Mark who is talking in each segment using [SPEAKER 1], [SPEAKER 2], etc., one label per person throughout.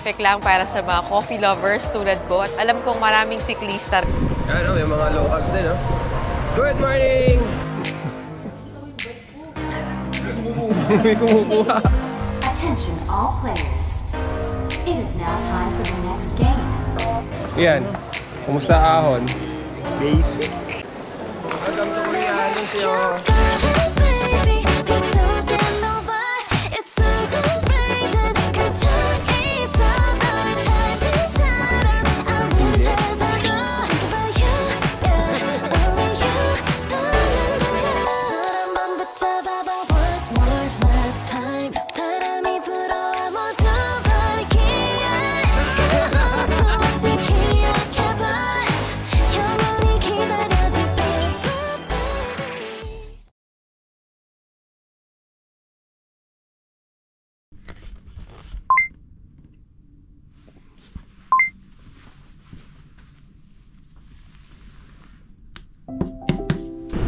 [SPEAKER 1] perfect lang para sa mga coffee lovers tulad ko. At alam kong maraming siklista.
[SPEAKER 2] Ano, may mga locals din, no? Good morning! May kumukuha.
[SPEAKER 3] Attention all players. It is now time for the next game.
[SPEAKER 2] Yan. Kumusta ahon? Basic. Welcome to Koreano siyo.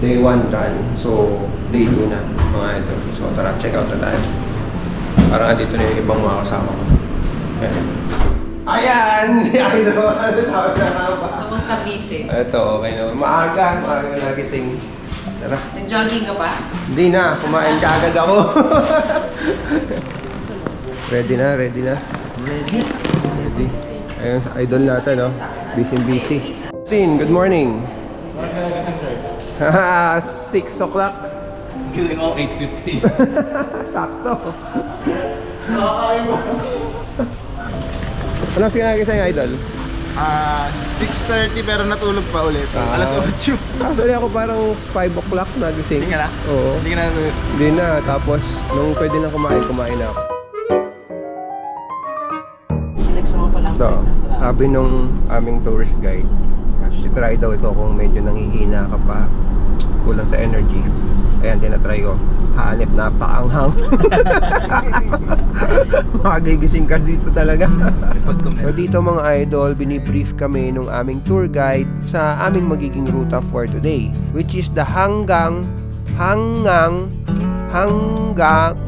[SPEAKER 2] Day 1 done. So, day 2 na mga ito. So, tara, check out na tayo. Parang dito na yung ibang mga kasama ko. Ayan! Idol! Tawag na nga ba?
[SPEAKER 1] Kamusta busy?
[SPEAKER 2] Ito, okay naman. Maaga nagising. Tara.
[SPEAKER 1] Nag-jogging ka pa?
[SPEAKER 2] Hindi na, kumain ka agad ako. Ready na, ready na. Ready. Ayun, idol natin, no? Busy. Good morning. 6 o'clock.
[SPEAKER 4] Giling ako 8:50.
[SPEAKER 2] Sakto. Ano sinagising idol?
[SPEAKER 4] 6:30 pero natulog pa ulit. Alas 8.
[SPEAKER 2] Actually ako parang 5 o'clock nagising.
[SPEAKER 4] Hindi ka na?
[SPEAKER 2] Oo.
[SPEAKER 4] Hindi ka na?
[SPEAKER 2] Hindi na. Tapos nung pwede na kumain na ako. So, sabi nung aming tourist guide, try daw ito kung medyo nanghihina ka pa, kulang sa energy. Ayan, tinatry ko. Hanip, napakaanghang. Magigising ka dito talaga. So dito mga idol, binibrief kami nung aming tour guide sa aming magiging ruta for today, which is the hanggang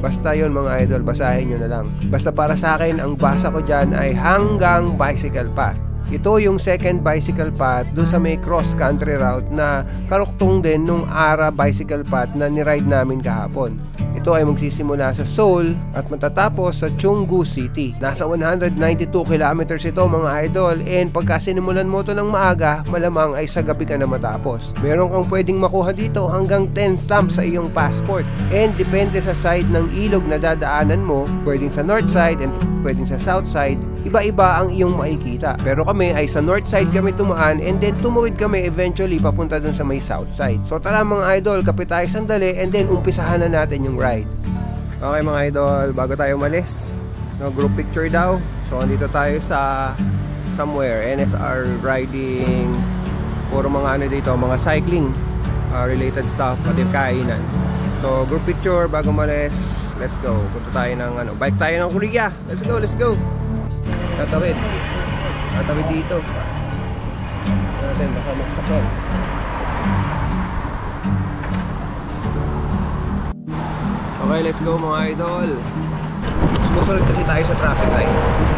[SPEAKER 2] basta yon mga idol, basahin nyo na lang. Basta para sa akin, ang basa ko dyan ay hanggang bicycle path. Ito yung second bicycle path doon sa may cross country route na karuktong din nung Ara bicycle path na niride namin kahapon. Ito ay magsisimula sa Seoul at matatapos sa Cheonggu City. Nasa 192 kilometers ito mga idol, and pagka sinimulan mo ito ng maaga, malamang ay sa gabi ka na matapos. Meron kang pwedeng makuha dito hanggang 10 stamps sa iyong passport, and depende sa side ng ilog na dadaanan mo, pwedeng sa north side and pwedeng sa south side, iba-iba ang iyong makikita. Pero kami ay sa north side kami tumaan, and then tumuwid kami eventually papunta dun sa may south side. So tara mga idol, kapit tayo sandali, and then umpisahan na natin yung ride. Okay mga idol, bago tayo umalis, no, group picture daw. So andito tayo sa somewhere, NSR riding, puro mga ano dito, mga cycling related stuff, pati kainan. So group picture bago umalis. Let's go. Punta tayo ng bike tayo ng Korea. Let's go. Tatawid dito natin, baka magsakon. Okay, let's go mga idol. Sumusunod kasi tayo sa traffic light,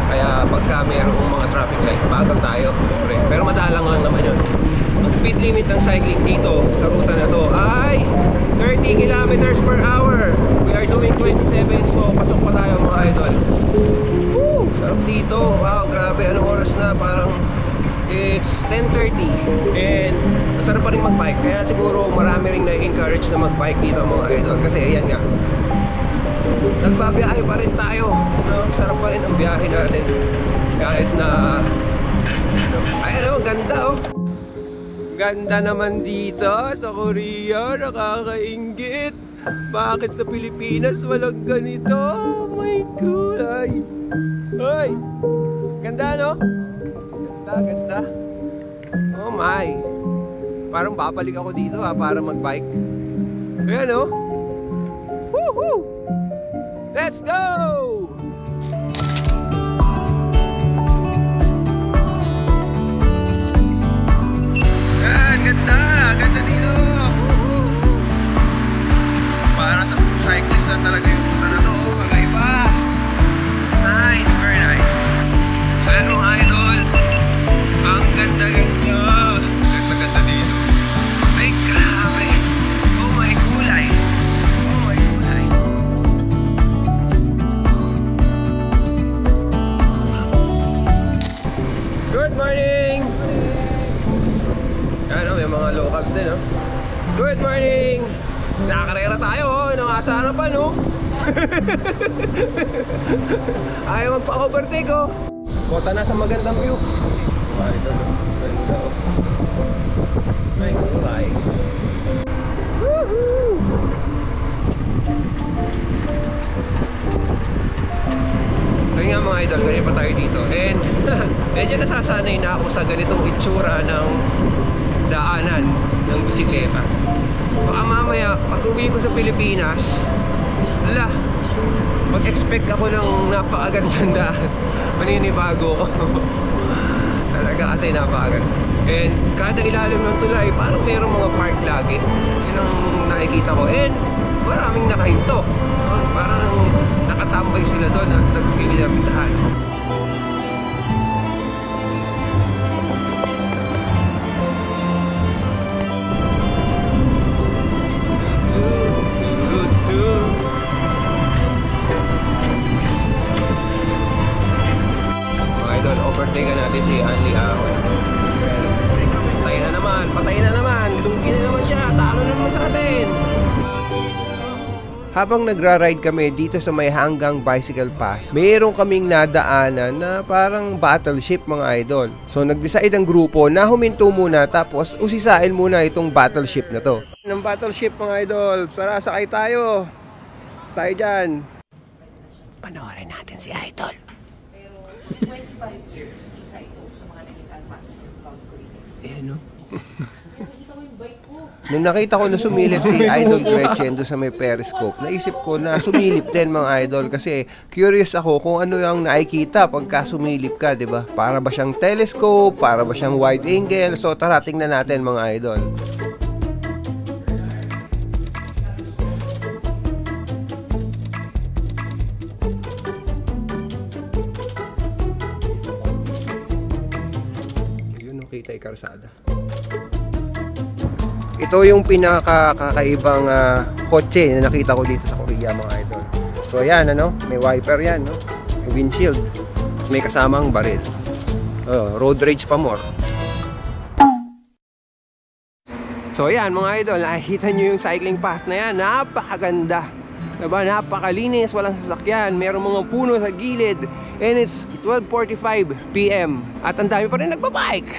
[SPEAKER 2] kaya pagka mayroong mga traffic light, bagal tayo. Pero madalang lang naman yun. Ang speed limit ng cycling dito sa ruta na to ay 30 kilometers per hour. We are doing 27, so pasok pa tayo mga idol. Woo! Sarap dito. Wow, grabe. Anong oras na? Parang it's 10:30, and masarap pa rin mag-bike. Kaya siguro marami rin na-encourage na mag-bike dito mga idol. Kasi ayan nga, nagbabiyahe pa rin tayo, no? Sarap pa rin ang biyahe natin kahit na ganda oh. Ganda naman dito sa Korea, nakakainggit. Bakit sa Pilipinas walang ganito? Oh my God. Ay, ganda no? Ganda. Oh my. Parang babalik ako dito para mag-bike. Ayan oh. Woohoo! Let's go! Ganda dito. Para sa cyclist na talaga yung punta na to. Magaiba. Nice, very nice. mga locals din, no? Good morning! Nakakarera tayo, oh. Nangasa harapan, no? Ayaw magpa-overtake, oh. Kota na sa magandang view. Ito, no? Ganda, oh. May kulay. Woohoo! So yun nga mga idol, ganyan pa tayo dito. And medyo nasasanay na ako sa ganitong itsura ng daanan ng bisikleta. Baka mamaya, pag uwi ko sa Pilipinas, mag-expect ako ng napakagandang daan. Maninibago ko. Talaga kasi napakaganda. And kada ilalim ng tulay, parang mayroong mga park lagi. Yun ang nakikita ko. And maraming nakahinto. Parang nakatambay sila doon at nagpipitahan. Mga idol, overtake natin si Anli Ahon. Patay na naman, lunggi na naman siya, talo na naman sa atin. Habang nagra-ride kami dito sa may hanggang bicycle path, mayroon kaming nadaanan na parang battleship mga idol. So nag-decide ang grupo na huminto muna tapos usisain muna itong battleship na to. Ng battleship mga idol, tara sakay tayo. Tayo dyan. Panoorin natin si Idol.
[SPEAKER 1] Pero 25 years, isa ito sa mga naging alpas sa South Korea.
[SPEAKER 2] No?
[SPEAKER 1] Nakita ko yung bike ko.
[SPEAKER 2] Nung nakita ko na sumilip si Idol Gretchen doon sa may periscope, naisip ko na sumilip din mga idol kasi curious ako kung ano yung nakikita pagka sumilip ka, di ba? Para ba siyang telescope? Para ba siyang wide angle? So tara, tingnan natin mga idol. Yun, nakita yung karsada. Ito yung pinakakakaibang kotse na nakita ko dito sa Korea mga idol. So ayan, ano, may wiper yan, no? May windshield. May kasamang baril. Road rage pa more. So ayan mga idol, nakikita nyo yung cycling path na yan. Napakaganda. Diba? Napakalinis, walang sasakyan. Merong mga puno sa gilid. And it's 12:45 PM. At ang dami pa rin nagbabike.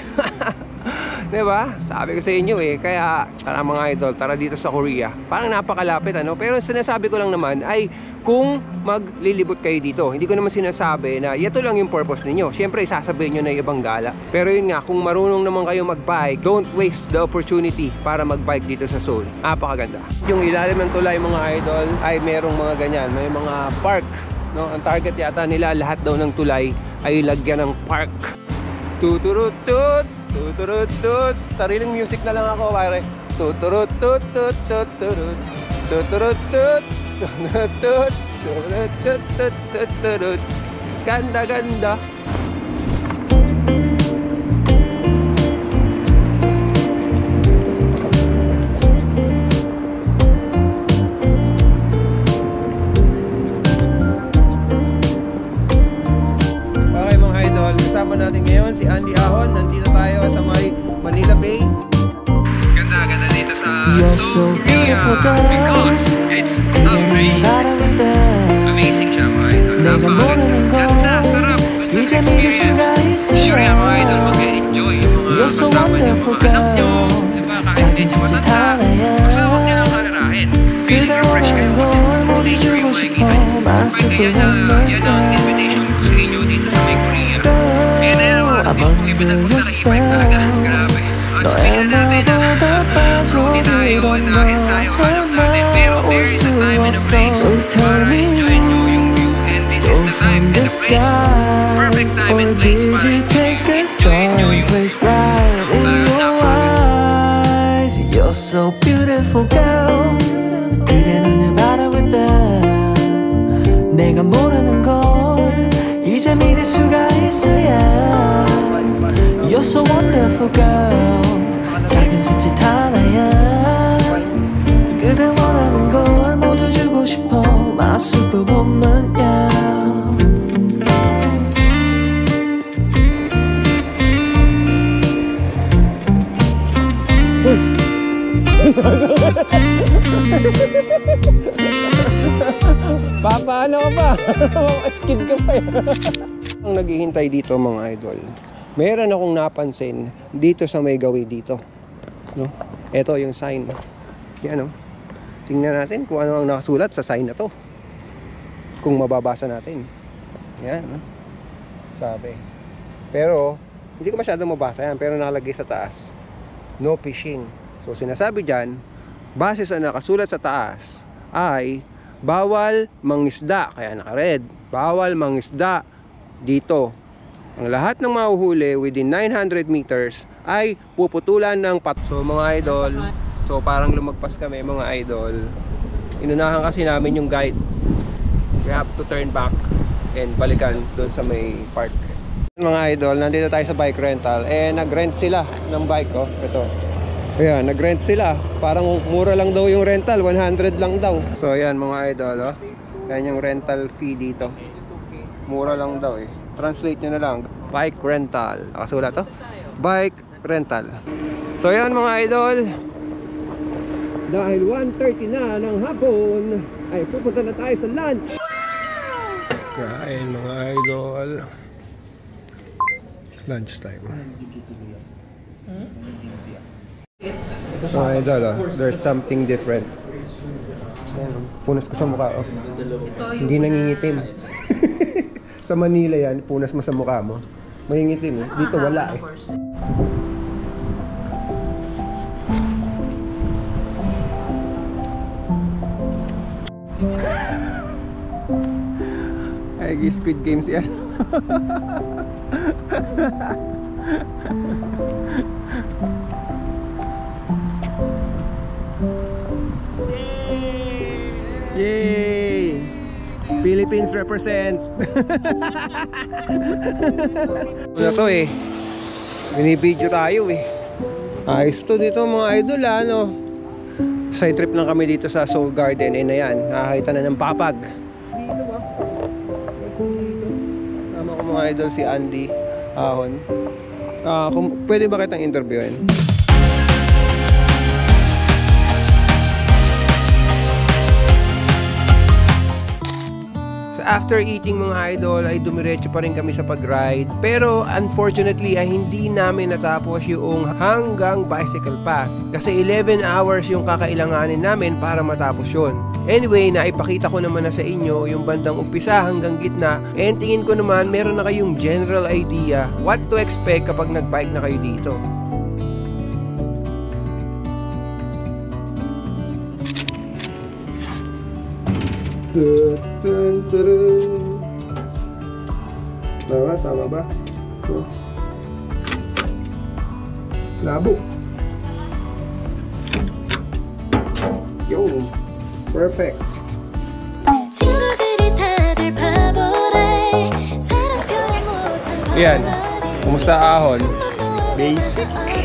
[SPEAKER 2] Diba? Sabi ko sa inyo eh. Kaya tara mga idol, tara dito sa Korea. Parang napakalapit ano. Pero sinasabi ko lang naman ay kung maglilibot kayo dito. Hindi ko naman sinasabi na ito lang yung purpose ninyo. Siyempre isasabihin nyo na ibang gala. Pero yun nga, kung marunong naman kayo magbike, don't waste the opportunity para magbike dito sa Seoul. Napakaganda. Yung ilalim ng tulay mga idol ay merong mga ganyan. May mga park, no? Ang target yata nila lahat daw ng tulay ay lagyan ng park. Tuturutut, tuturutut. Sariling music na lang ako, pare. Tuturutut, tuturutut, tuturutut, tuturutut, tuturutut, tuturutut. Ganda, ganda. Kasama natin ngayon si Anli Ahon. Nandito tayo sa may Manila Bay. Ganda dito sa Korea because it's a breeze. Amazing siya mga idol. Napakaganda, sarap. Good experience. Sure yan mga idol, mag-enjoy yung mga kasama niyo, mga anak nyo. Diba? Kahit hindi nyo matanda, kasama nyo lang kalarahin. Feeling refresh kayo kasi nature yung makikita nyo. Yan ang invitation ko sa inyo dito sa may Korea. Iba na po talaga, grabe. Sabihin na natin na roadie tayo na ensayo alam natin. Pero there is a time and a place para enjoy nyo yung view. And this is the time and the place. Perfect time and place para enjoy nyo yung view.
[SPEAKER 5] You're so beautiful girl. 그대 눈을 바라볼 때 내가 모르는 걸 이제 믿을 수가 있어야. You're so wonderful girl. 작은 손짓 하나야 그대 원하는 걸 모두 주고 싶어. My superwoman, yeah.
[SPEAKER 2] ka! Skid ka pa Ang naghihintay dito mga idol, meron akong napansin dito sa may gawi dito. No? Ito yung sign. Yan o. Tingnan natin kung ano ang nakasulat sa sign na to. Kung mababasa natin. Yan. No? Sabi. Pero, hindi ko masyadong mabasa yan. Pero nakalagay sa taas, no fishing. So, sinasabi dyan, base sa nakasulat sa taas, ay bawal mangisda. Kaya naka-red. Bawal mangisda dito. Ang lahat ng mahuhuli within 900 meters ay puputulan ng So mga idol, so parang lumagpas kami mga idol. Inunahan kasi namin yung guide. We have to turn back and balikan doon sa may park. Mga idol, nandito tayo sa bike rental. Nag-rent sila ng bike ko. Ito. Ayan, nag-rent sila. Parang mura lang daw yung rental, 100 lang daw. So ayan mga idol, yan yung rental fee dito. Mura lang daw Translate nyo na lang, bike rental. Nakasulat to? Bike rental. So yan mga idol, dahil 1:30 na ng hapon, ay pupunta na tayo sa lunch. Kain mga idol. Lunch time. Mga idol, there's something different. Punas ko sa mukha Hindi nangingitim. Sa Manila yan, punas mo sa mukha mo, mangingitim Dito wala Ay, Squid Games yan. Yay! Philippines represent. Ano to binibidyo tayo ayos to dito mga idol ano. Side trip lang kami dito sa Soul Garden ayan, nakakita na ng papag dito ba? Dito. Sama ko mga idol si Andy Ahon. Kung pwede ba kitang interviewin? After eating mga idol ay dumiretso pa rin kami sa pag-ride, pero unfortunately ay hindi namin natapos yung hanggang bicycle path kasi 11 hours yung kakailanganin namin para matapos yun. Anyway, naipakita ko naman na sa inyo yung bandang umpisa hanggang gitna, and tingin ko naman meron na kayong general idea what to expect kapag nag-bike na kayo dito. Tama ba? Labo. Yo, perfect. Yan. Kumusta Ahon?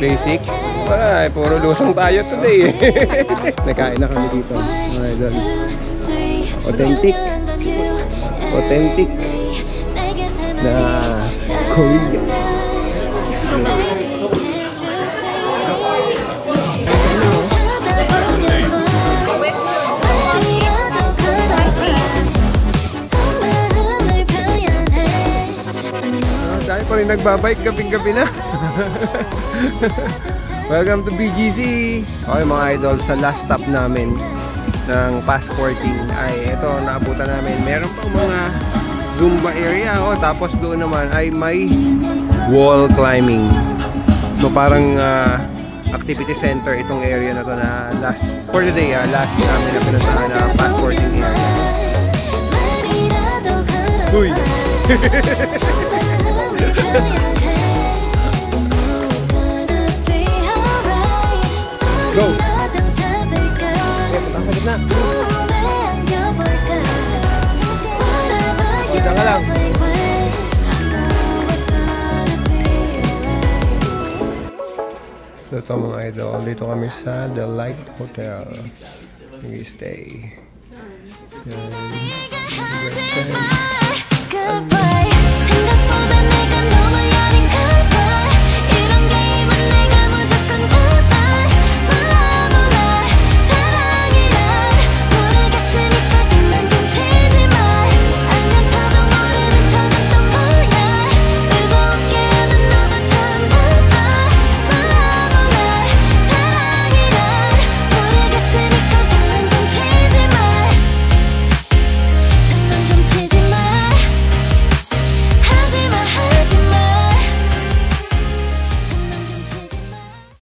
[SPEAKER 2] Basic? Ay, puro lusong tayo today Nakain na kami dito. Authentic na Korea. Dahil pa rin nagbabike gabing-gabi na. Welcome to BGC. Okay mga idol, sa last stop namin ng passporting ay ito, naabutan namin. Meron pang mga Zumba area tapos doon naman ay may wall climbing. So parang activity center itong area na to na last for the day last namin na pinuntahan na passporting area. Uy! Go! Sa gitna. Diyan ka lang. So ito mga idol, dito kami sa The Light Hotel. Nag-stay.